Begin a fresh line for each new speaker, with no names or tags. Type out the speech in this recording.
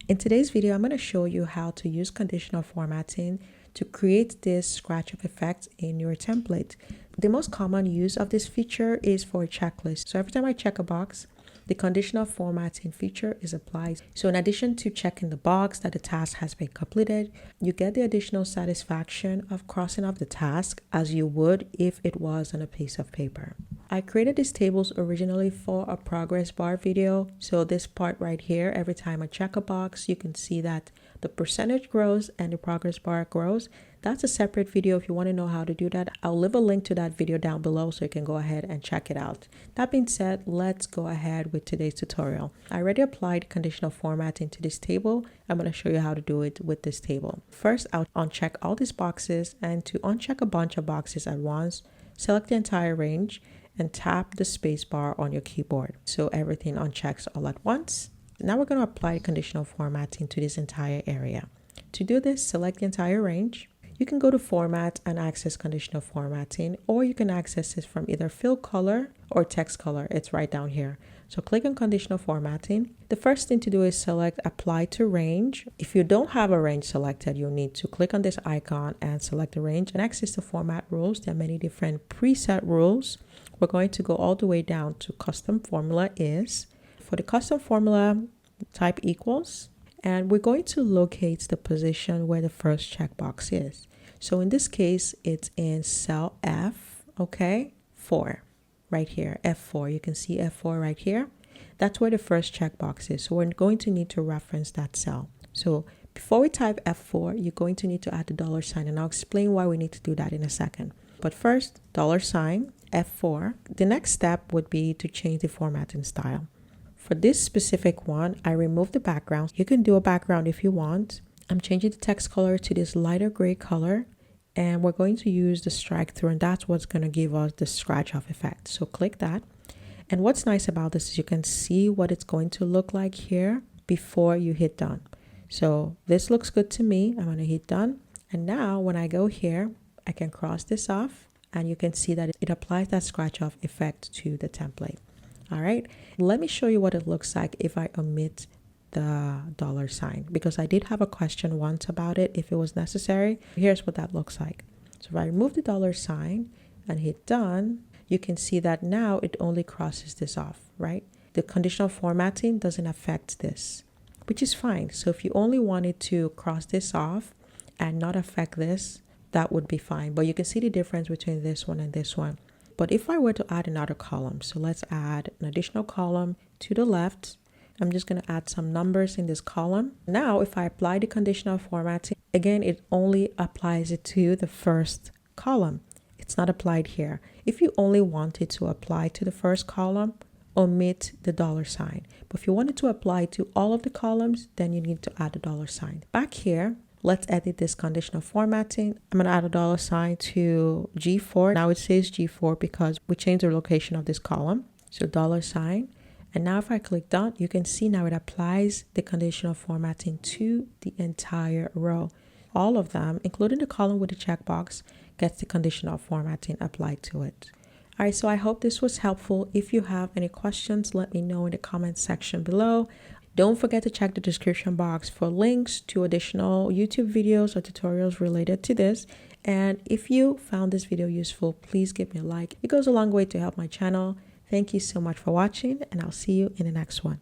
In today's video, I'm going to show you how to use conditional formatting to create this scratch-off effect in your template. The most common use of this feature is for a checklist. So every time I check a box, the conditional formatting feature is applied. So in addition to checking the box that the task has been completed, you get the additional satisfaction of crossing off the task as you would if it was on a piece of paper. I created these tables originally for a progress bar video. So this part right here, every time I check a box, you can see that the percentage grows and the progress bar grows. That's a separate video. If you want to know how to do that, I'll leave a link to that video down below so you can go ahead and check it out. That being said, let's go ahead with today's tutorial. I already applied conditional formatting to this table. I'm going to show you how to do it with this table. First, I'll uncheck all these boxes, and to uncheck a bunch of boxes at once, select the entire range and tap the space bar on your keyboard. So everything unchecks all at once. Now we're going to apply conditional formatting to this entire area. To do this, select the entire range. You can go to Format and access conditional formatting, or you can access it from either fill color or text color. It's right down here. So click on conditional formatting. The first thing to do is select Apply to Range. If you don't have a range selected, you'll need to click on this icon and select the range and access the format rules. There are many different preset rules. We're going to go all the way down to Custom Formula Is. For the custom formula, type equals. And we're going to locate the position where the first checkbox is. So in this case, it's in cell F, okay, 4, right here, F4. You can see F4 right here. That's where the first checkbox is. So we're going to need to reference that cell. So before we type F4, you're going to need to add the $sign, and I'll explain why we need to do that in a second. But first, $sign, F4. The next step would be to change the formatting style. For this specific one, I removed the background. You can do a background if you want. I'm changing the text color to this lighter gray color, and we're going to use the strike through, and that's what's going to give us the scratch off effect. So click that. And what's nice about this is you can see what it's going to look like here before you hit done. So this looks good to me. I'm going to hit done. And now when I go here, I can cross this off, and you can see that it applies that scratch off effect to the template. All right, let me show you what it looks like if I omit the $sign, because I did have a question once about it if it was necessary. Here's what that looks like. So if I remove the $sign and hit done, you can see that now it only crosses this off, right? The conditional formatting doesn't affect this, which is fine. So if you only wanted to cross this off and not affect this, that would be fine. But you can see the difference between this one and this one. But if I were to add another column, so let's add an additional column to the left. I'm just going to add some numbers in this column. Now, if I apply the conditional formatting, again, it only applies it to the first column. It's not applied here. If you only wanted to apply to the first column, omit the $sign. But if you wanted to apply to all of the columns, then you need to add the $sign. Back here, let's edit this conditional formatting. I'm going to add a $sign to G4. Now it says G4 because we changed the location of this column. So $sign. And now if I click done, you can see now it applies the conditional formatting to the entire row. All of them, including the column with the checkbox, gets the conditional formatting applied to it. All right, so I hope this was helpful. If you have any questions, let me know in the comment section below. Don't forget to check the description box for links to additional YouTube videos or tutorials related to this. And if you found this video useful, please give me a like. It goes a long way to help my channel. Thank you so much for watching, and I'll see you in the next one.